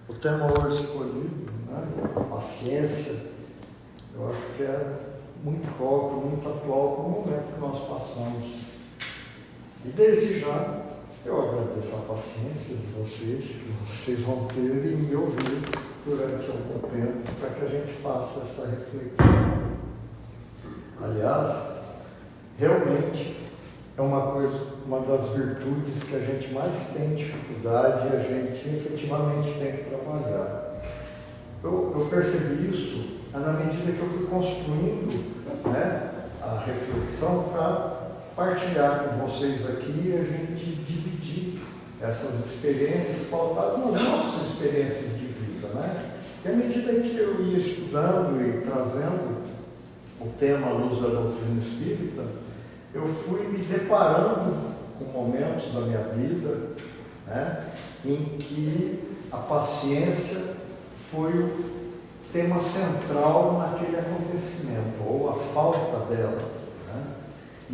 O tema hoje escolhido, né, a paciência, eu acho que é muito próprio, muito atual para o momento que nós passamos. E desde já, eu agradeço a paciência de vocês, que vocês vão ter em me ouvir durante algum tempo, para que a gente faça essa reflexão. Aliás, realmente é uma das virtudes que a gente mais tem dificuldade e a gente efetivamente tem que trabalhar. Eu percebi isso na medida que eu fui construindo, né, a reflexão para partilhar com vocês aqui e a gente dividir essas experiências pautadas nas nossas experiências de vida, né? E à medida que eu ia estudando e trazendo o tema à luz da doutrina espírita, eu fui me deparando com momentos da minha vida, né, em que a paciência foi o tema central naquele acontecimento, ou a falta dela, né?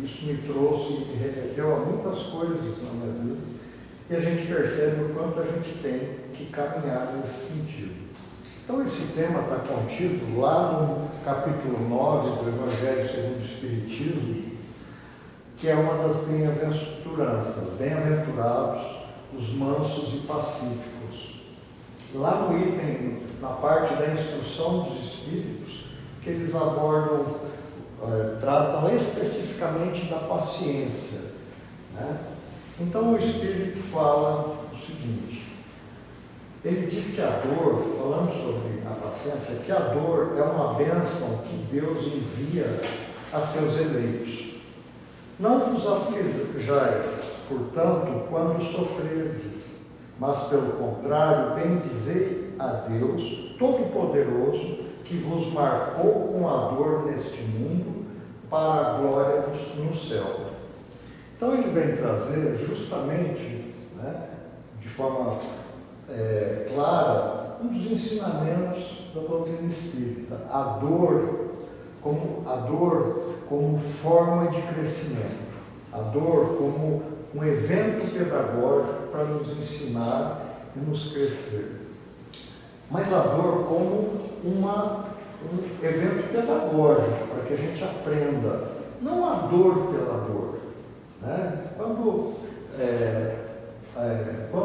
Isso me trouxe e remeteu a muitas coisas na minha vida, e a gente percebe o quanto a gente tem que caminhar nesse sentido. Então esse tema está contido lá no capítulo 9 do Evangelho segundo o Espiritismo, que é uma das bem-aventuranças, bem-aventurados os mansos e pacíficos. Lá no item, na parte da instrução dos espíritos, que eles abordam, tratam especificamente da paciência, né? Então o espírito fala o seguinte, ele diz que a dor, falando sobre a paciência, que a dor é uma bênção que Deus envia a seus eleitos. Não vos aflijais, portanto, quando sofrerdes, mas, pelo contrário, bendizei a Deus Todo-Poderoso, que vos marcou com a dor neste mundo, para a glória no céu. Então, ele vem trazer justamente, né, de forma clara, um dos ensinamentos da doutrina espírita, a dor como forma de crescimento, a dor como um evento pedagógico para nos ensinar e nos crescer. Mas a dor como um evento pedagógico para que a gente aprenda, não a dor pela dor, né? Quando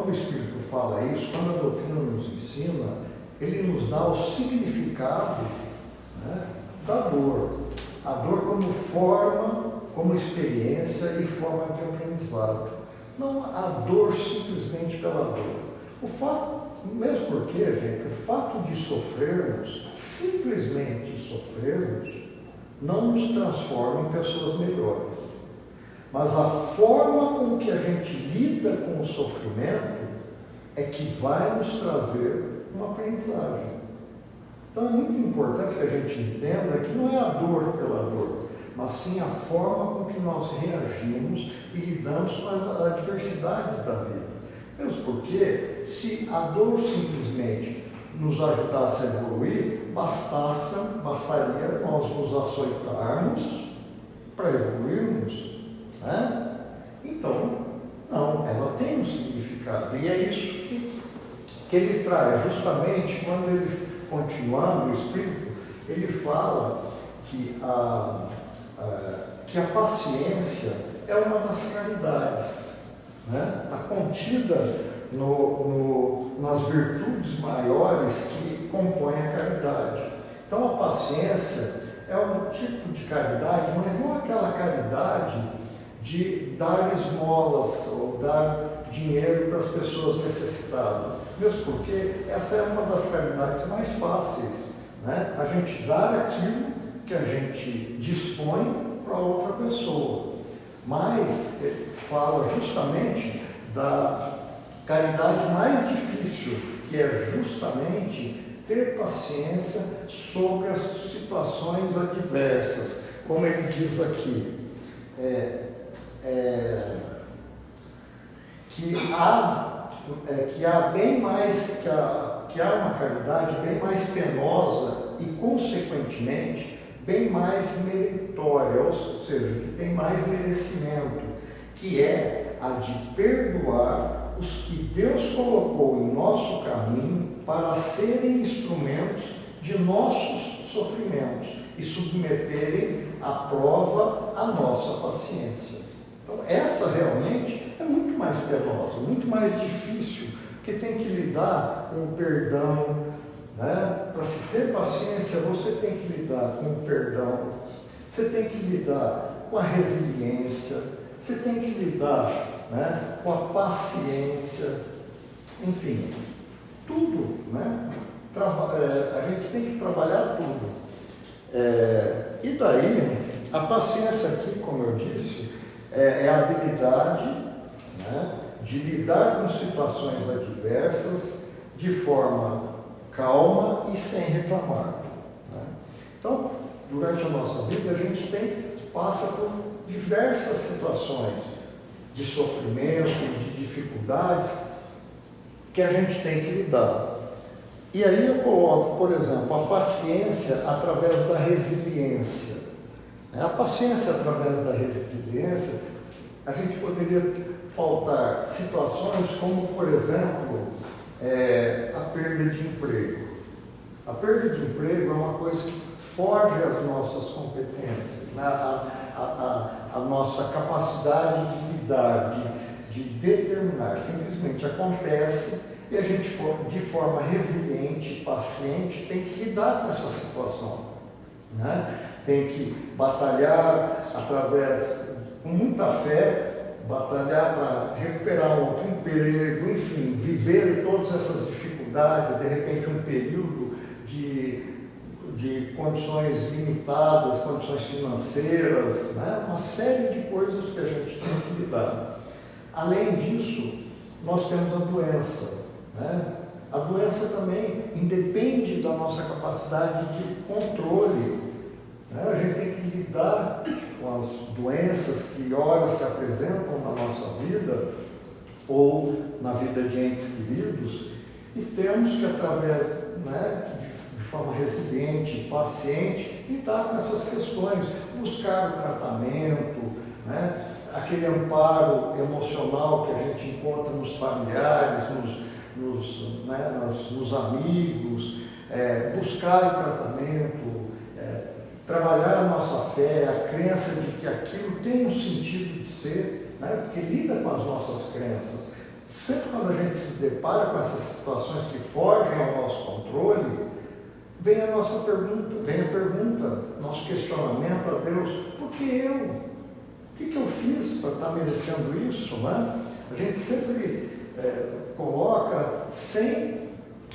o Espírito fala isso, quando a doutrina nos ensina, ele nos dá o significado, né, da dor. A dor como forma, como experiência e forma de aprendizado. Não a dor simplesmente pela dor. O fato, mesmo porque, gente, o fato de sofrermos, simplesmente sofrermos, não nos transforma em pessoas melhores. Mas a forma com que a gente lida com o sofrimento é que vai nos trazer uma aprendizagem. Então é muito importante que a gente entenda que não é a dor pela dor, mas sim a forma com que nós reagimos e lidamos com as adversidades da vida. Mesmo porque, se a dor simplesmente nos ajudasse a evoluir, bastaria nós nos açoitarmos para evoluirmos, né? Então, não, ela tem um significado, e é isso que ele traz, justamente quando ele, continuando o Espírito, ele fala que a paciência é uma das caridades, né? Está contida nas virtudes maiores que compõem a caridade. Então a paciência é um tipo de caridade, mas não aquela caridade de dar esmolas ou dar dinheiro para as pessoas necessitadas, mesmo porque essa é uma das caridades mais fáceis, né? A gente dar aquilo que a gente dispõe para outra pessoa. Mas fala justamente da caridade mais difícil, que é justamente ter paciência sobre as situações adversas, como ele diz aqui, que há uma caridade bem mais penosa e, consequentemente, bem mais meritória, ou seja, que tem mais merecimento, que é a de perdoar os que Deus colocou em nosso caminho para serem instrumentos de nossos sofrimentos e submeterem à prova a nossa paciência. Então, essa realmente é muito mais penosa, muito mais difícil, porque tem que lidar com o perdão, né? Para se ter paciência, você tem que lidar com o perdão, você tem que lidar com a resiliência, você tem que lidar, né, com a paciência, enfim, tudo, né? A gente tem que trabalhar tudo. E daí, a paciência aqui, como eu disse, é a habilidade, né, de lidar com situações adversas de forma calma e sem reclamar, né? Então, durante a nossa vida, a gente passa por diversas situações de sofrimento, de dificuldades, que a gente tem que lidar. E aí eu coloco, por exemplo, a paciência através da resiliência. A paciência através da resiliência, a gente poderia pautar situações como, por exemplo, a perda de emprego. A perda de emprego é uma coisa que foge às nossas competências, né? A nossa capacidade de lidar, de determinar. Simplesmente acontece e a gente, de forma resiliente, paciente, tem que lidar com essa situação, né? Tem que batalhar com muita fé, batalhar para recuperar um outro emprego, enfim, viver todas essas dificuldades, de repente um período de condições limitadas, condições financeiras, né? Uma série de coisas que a gente tem que lidar. Além disso, nós temos a doença, né? A doença também independe da nossa capacidade de controle, né? A gente tem que lidar com as doenças que ora se apresentam na nossa vida ou na vida de entes queridos, e temos que, através, né, de forma resiliente, paciente, lidar com essas questões, buscar o tratamento, né, aquele amparo emocional que a gente encontra nos familiares, nos amigos, buscar o tratamento, trabalhar a nossa fé, a crença de que aquilo tem um sentido de ser, né, porque lida com as nossas crenças. Sempre quando a gente se depara com essas situações que fogem ao nosso controle, vem a nossa pergunta, nosso questionamento a Deus: por que eu? O que eu fiz para estar merecendo isso, né? A gente sempre coloca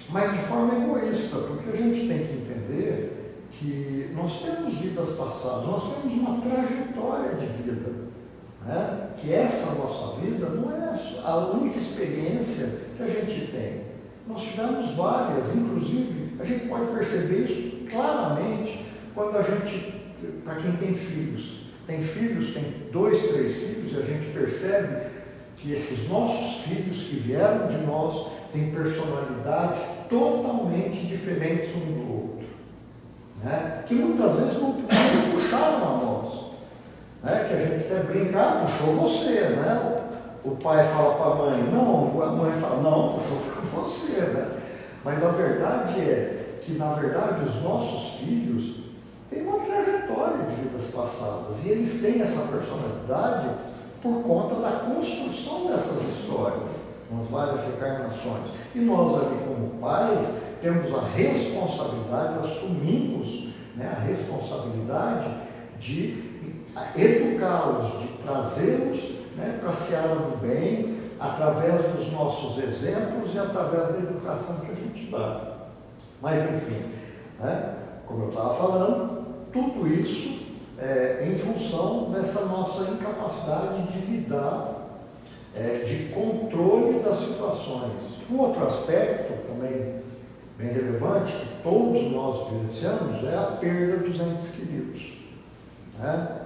mas de forma egoísta, porque a gente tem que entender que nós temos vidas passadas, nós temos uma trajetória de vida, né? Que essa nossa vida não é a única experiência que a gente tem. Nós tivemos várias, inclusive a gente pode perceber isso claramente quando para quem tem filhos, tem 2, 3 filhos, e a gente percebe que esses nossos filhos que vieram de nós têm personalidades totalmente diferentes um do outro, né? Que muitas vezes não puxaram a nós, né? Que a gente até brinca: puxou você, né? O pai fala para a mãe, não, a mãe fala, não, puxou você, né? Mas a verdade é que, na verdade, os nossos filhos têm uma trajetória de vidas passadas, e eles têm essa personalidade por conta da construção dessas histórias, nas várias encarnações. E nós ali, como pais, temos a responsabilidade, assumimos, né, a responsabilidade de educá-los, de trazê-los, né, para a seara do bem, através dos nossos exemplos e através da educação que a gente dá. Mas, enfim, né, como eu estava falando, tudo isso em função dessa nossa incapacidade de lidar, de controle das situações. Um outro aspecto também bem relevante, que todos nós vivenciamos, é a perda dos entes queridos, né?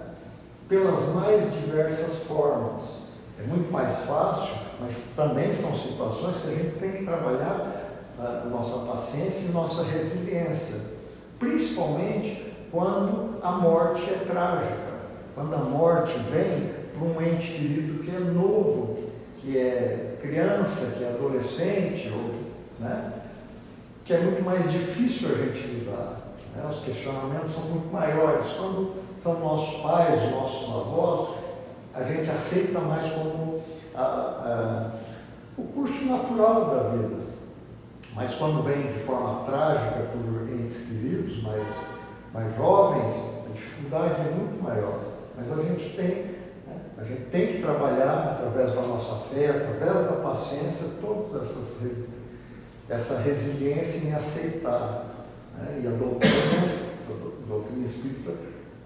Pelas mais diversas formas. É muito mais fácil, mas também são situações que a gente tem que trabalhar a nossa paciência e nossa resiliência, principalmente quando a morte é trágica, quando a morte vem para um ente querido que é novo, que criança, que é adolescente, né, que é muito mais difícil a gente lidar. Né? Os questionamentos são muito maiores. Quando são nossos pais, nossos avós, a gente aceita mais como o curso natural da vida. Mas quando vem de forma trágica por entes queridos, mais jovens, a dificuldade é muito maior. Mas a gente tem que trabalhar através da nossa fé, através da paciência, todas essa resiliência em aceitar. Né? E a doutrina espírita,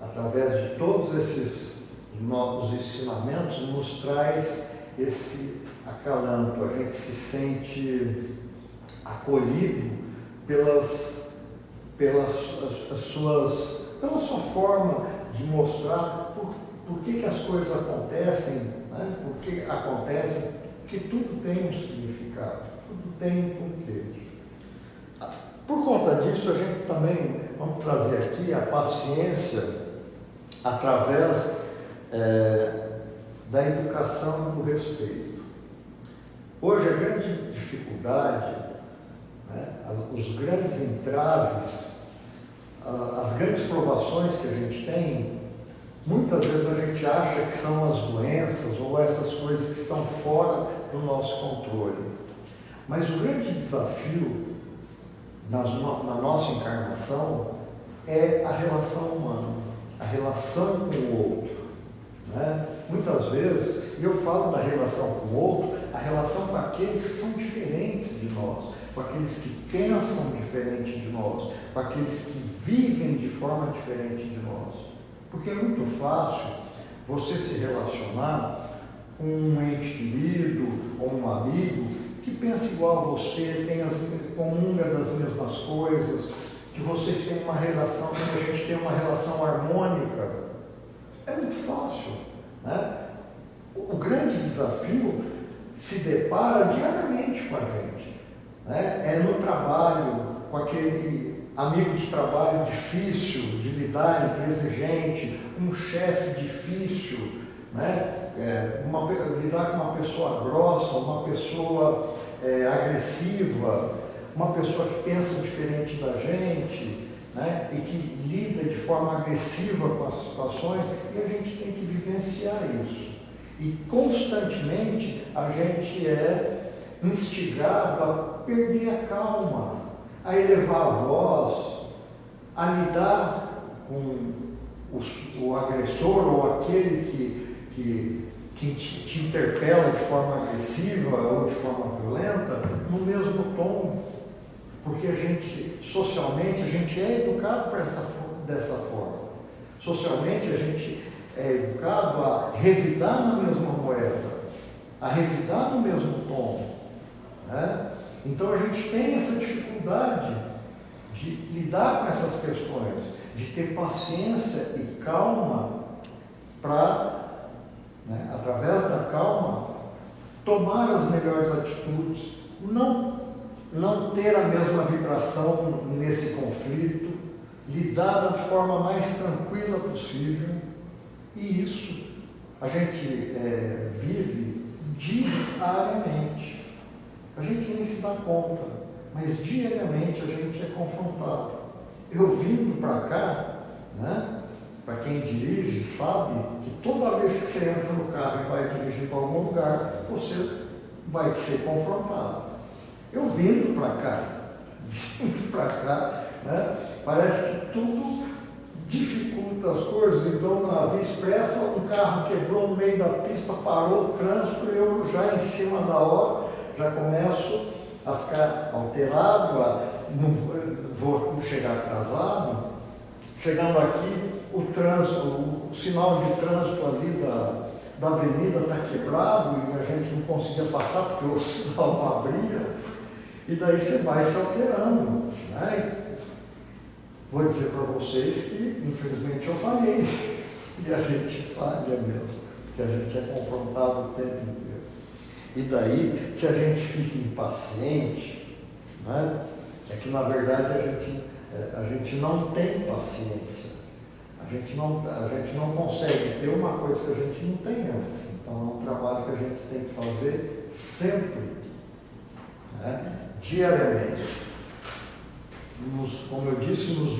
através de todos esses novos ensinamentos, nos traz esse acalanto. A gente se sente acolhido pela sua forma de mostrar por que as coisas acontecem, né? Por que acontecem, porque tudo tem um significado, tudo tem um porquê. Por conta disso, a gente também vamos trazer aqui a paciência através da educação e do respeito. Hoje a grande dificuldade, né, os grandes entraves, as grandes provações que a gente tem, muitas vezes a gente acha que são as doenças ou essas coisas que estão fora do nosso controle. Mas o grande desafio na nossa encarnação é a relação humana, a relação com o outro. Né? Muitas vezes, e eu falo da relação com o outro, a relação com aqueles que são diferentes de nós, com aqueles que pensam diferente de nós, com aqueles que vivem de forma diferente de nós. Porque é muito fácil você se relacionar com um ente querido ou um amigo que pensa igual a você, comunga das mesmas coisas, que vocês têm uma relação, que a gente tem uma relação harmônica. É muito fácil. Né? O grande desafio se depara diariamente com a gente. Né? É no trabalho, com aquele amigo de trabalho difícil de lidar, intransigente, um chefe difícil, né? Lidar com uma pessoa grossa, uma pessoa agressiva, uma pessoa que pensa diferente da gente, né? E que lida de forma agressiva com as situações, e a gente tem que vivenciar isso. E constantemente a gente é instigado a perder a calma, a elevar a voz, a lidar com o agressor ou aquele que te interpela de forma agressiva ou de forma violenta no mesmo tom, porque socialmente, a gente é educado dessa forma. Socialmente, a gente é educado a revidar na mesma moeda, a revidar no mesmo tom. Né? Então, a gente tem essa dificuldade de lidar com essas questões, de ter paciência e calma para, né, através da calma, tomar as melhores atitudes, não ter a mesma vibração nesse conflito, lidar da forma mais tranquila possível. E isso a gente vive diariamente. A gente nem se dá conta, mas diariamente a gente é confrontado. Eu vindo para cá, né, para quem dirige, sabe que toda vez que você entra no carro e vai dirigir para algum lugar, você vai ser confrontado. Eu vindo para cá, né, parece que tudo dificulta as coisas. Então, na Via Expressa, um carro quebrou no meio da pista, parou o trânsito, e eu já em cima da hora, já começo a ficar alterado, vou chegar atrasado. Chegando aqui, o sinal de trânsito ali da avenida está quebrado e a gente não conseguia passar porque o sinal não abria. E daí você vai se alterando. Né? Vou dizer para vocês que, infelizmente, eu falhei. E a gente falha mesmo, porque a gente é confrontado o tempo inteiro. E daí, se a gente fica impaciente, né, é que, na verdade, a gente não tem paciência. A gente não consegue ter uma coisa que a gente não tem antes. Então é um trabalho que a gente tem que fazer sempre, né? Diariamente. Como eu disse, nos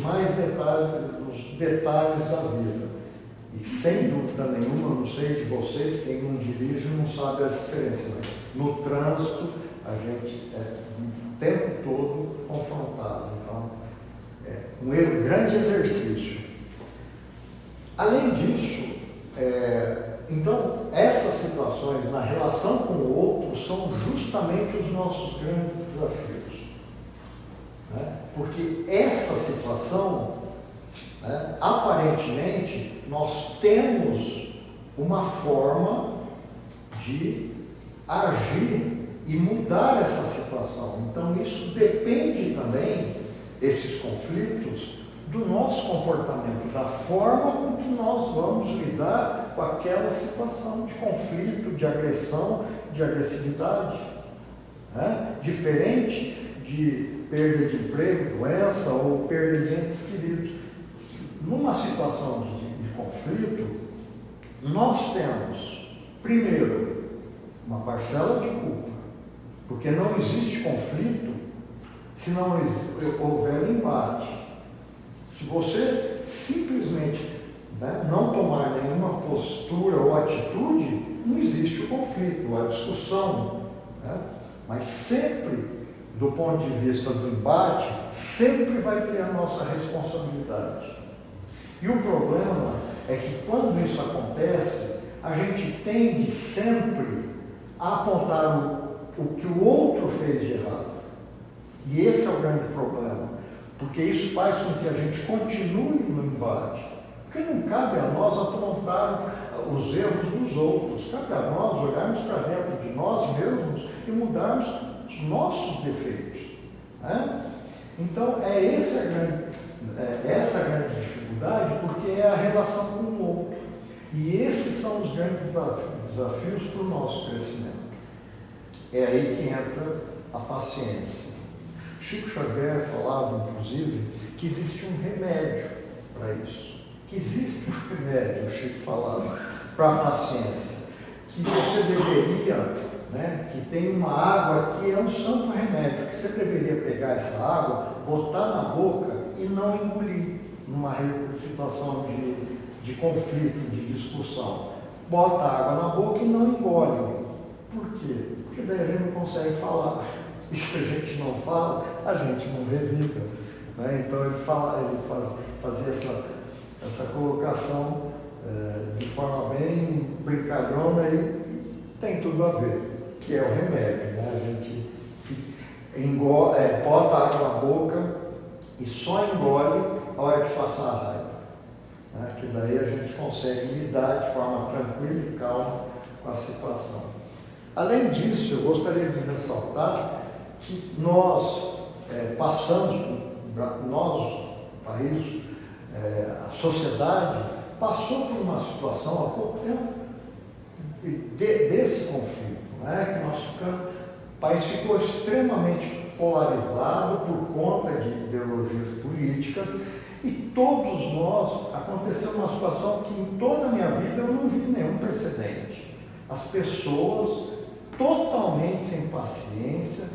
detalhes da vida. E sem dúvida nenhuma, não sei de vocês, quem não dirige não sabe as diferenças, mas no trânsito a gente é o tempo todo confrontado. Então, é um grande exercício. Além disso, então, essas situações na relação com o outro são justamente os nossos grandes desafios. Né? Porque essa situação, né, aparentemente, nós temos uma forma de agir e mudar essa situação. Então, isso depende também, esses conflitos, do nosso comportamento, da forma com que nós vamos lidar com aquela situação de conflito, de agressão, de agressividade. Né? Diferente de perda de emprego, doença ou perda de entes queridos. Numa situação de conflito, nós temos, primeiro, uma parcela de culpa, porque não existe conflito se não houver embate. Se você simplesmente, né, não tomar nenhuma postura ou atitude, não existe o conflito, a discussão. Né? Mas sempre, do ponto de vista do embate, sempre vai ter a nossa responsabilidade. E o problema é que quando isso acontece, a gente tende sempre a apontar o que o outro fez de errado. E esse é o grande problema. Porque isso faz com que a gente continue no embate. Porque não cabe a nós apontar os erros dos outros. Cabe a nós olharmos para dentro de nós mesmos e mudarmos os nossos defeitos. Né? Então, essa a grande dificuldade, porque é a relação com o outro. E esses são os grandes desafios para o nosso crescimento. É aí que entra a paciência. Chico Xavier falava, inclusive, que existe um remédio para isso. Que existe um remédio, o Chico falava, para a paciência. Que você deveria, né, que tem uma água que é um santo remédio, que você deveria pegar essa água, botar na boca e não engolir numa situação de conflito, de discussão. Bota a água na boca e não engole. Por quê? Porque daí a gente não consegue falar. E se a gente não fala, a gente não revida. Né? Então ele fazia essa colocação de forma bem brincalhona e tem tudo a ver, que é o remédio. Né? A gente bota a água na boca e só engole a hora de passar a raiva. Né? Que daí a gente consegue lidar de forma tranquila e calma com a situação. Além disso, eu gostaria de ressaltar que nós passamos, nós, o país, a sociedade, passou por uma situação há pouco tempo desse conflito, né? Que o país ficou extremamente polarizado por conta de ideologias políticas e todos nós, aconteceu uma situação que em toda a minha vida eu não vi nenhum precedente. As pessoas totalmente sem paciência,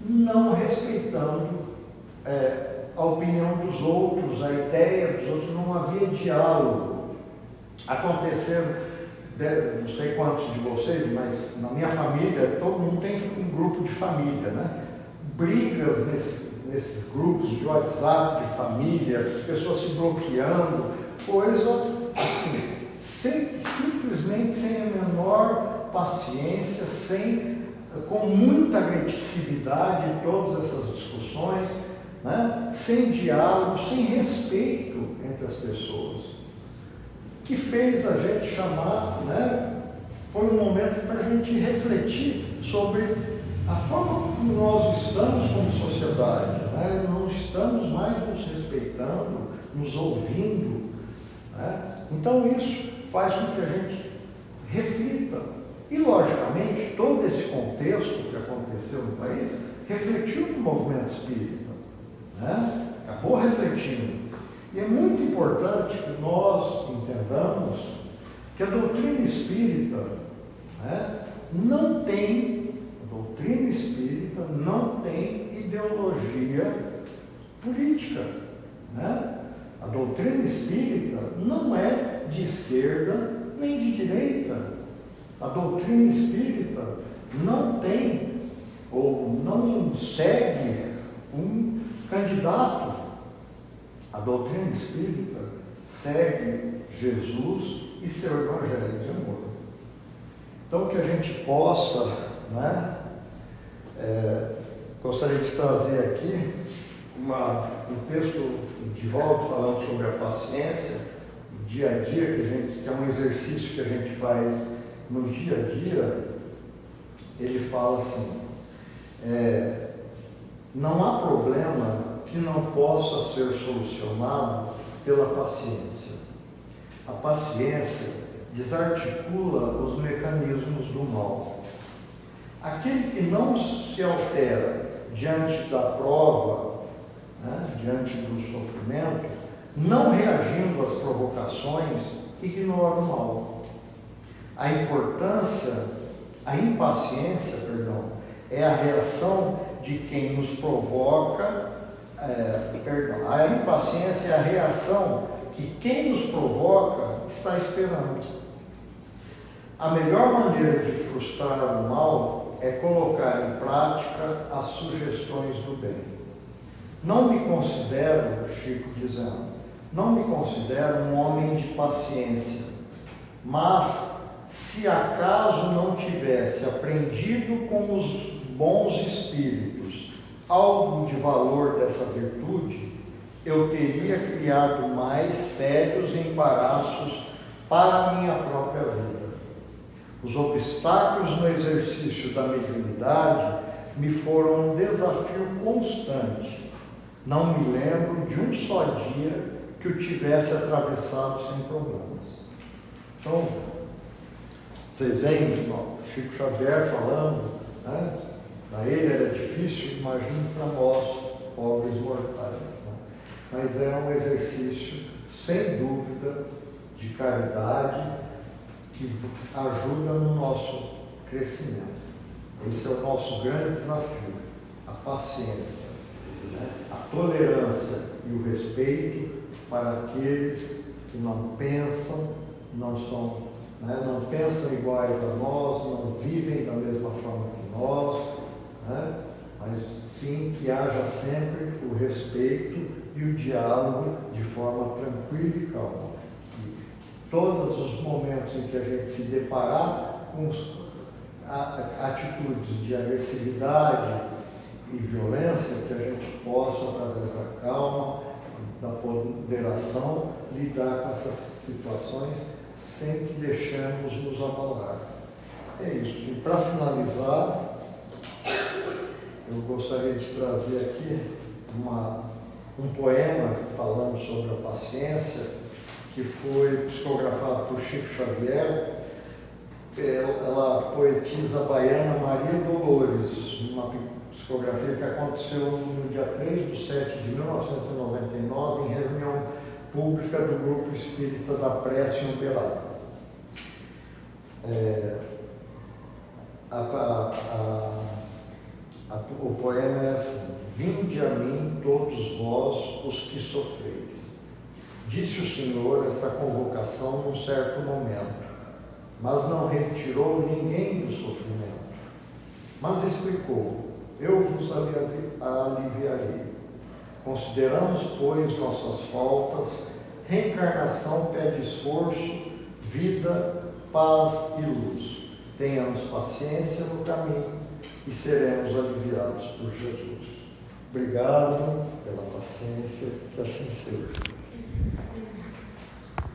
não respeitando a opinião dos outros, a ideia dos outros, não havia diálogo. Aconteceram, não sei quantos de vocês, mas na minha família, todo mundo tem um grupo de família, né? Brigas nesses grupos de WhatsApp de família, as pessoas se bloqueando, coisa assim, simplesmente sem a menor paciência, com muita agressividade em todas essas discussões, né? Sem diálogo, sem respeito entre as pessoas, que fez a gente chamar, né? Foi um momento para a gente refletir sobre a forma como nós estamos como sociedade, né? Não estamos mais nos respeitando, nos ouvindo, né? Então isso faz com que a gente reflita. E, logicamente, todo esse contexto que aconteceu no país refletiu no movimento espírita, né? Acabou refletindo. E é muito importante que nós entendamos que a doutrina espírita, né, não tem, a doutrina espírita não tem ideologia política, né? A doutrina espírita não é de esquerda nem de direita. A doutrina espírita não tem ou não segue um candidato. A doutrina espírita segue Jesus e seu evangelho de amor. Então, que a gente possa, né, gostaria de trazer aqui um texto de volta falando sobre a paciência, o dia a dia, que é um exercício que a gente faz no dia a dia. Ele fala assim: não há problema que não possa ser solucionado pela paciência. A paciência desarticula os mecanismos do mal. Aquele que não se altera diante da prova, né, diante do sofrimento, não reagindo às provocações, ignora o mal. A impaciência, é a reação de quem nos provoca, a impaciência é a reação que quem nos provoca está esperando. A melhor maneira de frustrar o mal é colocar em prática as sugestões do bem. Não me considero, Chico dizendo, não me considero um homem de paciência, mas se acaso não tivesse aprendido com os bons espíritos algo de valor dessa virtude, eu teria criado mais sérios embaraços para a minha própria vida. Os obstáculos no exercício da mediunidade me foram um desafio constante. Não me lembro de um só dia que o tivesse atravessado sem problemas. Então, vocês veem o Chico Xavier falando, né? Para ele era difícil, imagino para nós, pobres mortais. Né? Mas é um exercício, sem dúvida, de caridade, que ajuda no nosso crescimento. Esse é o nosso grande desafio, a paciência, né? A tolerância e o respeito para aqueles que não pensam, não pensam iguais a nós, não vivem da mesma forma que nós, né? Mas sim que haja sempre o respeito e o diálogo de forma tranquila e calma. Todos os momentos em que a gente se deparar com atitudes de agressividade e violência, que a gente possa, através da calma, da ponderação, lidar com essas situações sem que deixemos nos abalar. É isso. E para finalizar, eu gostaria de trazer aqui um poema falando sobre a paciência, que foi psicografado por Chico Xavier. Ela poetisa baiana Maria Dolores, uma psicografia que aconteceu no dia 3 de 7 de 1999, em reunião pública do Grupo Espírita da Prece em Uberaba. O poema é assim: vinde a mim todos vós os que sofreis. Disse o Senhor esta convocação num certo momento, mas não retirou ninguém do sofrimento. Mas explicou: eu vos aliviarei. Consideramos, pois, nossas faltas. Reencarnação pede esforço, vida, paz e luz. Tenhamos paciência no caminho e seremos aliviados por Jesus. Obrigado pela paciência, que assim seja.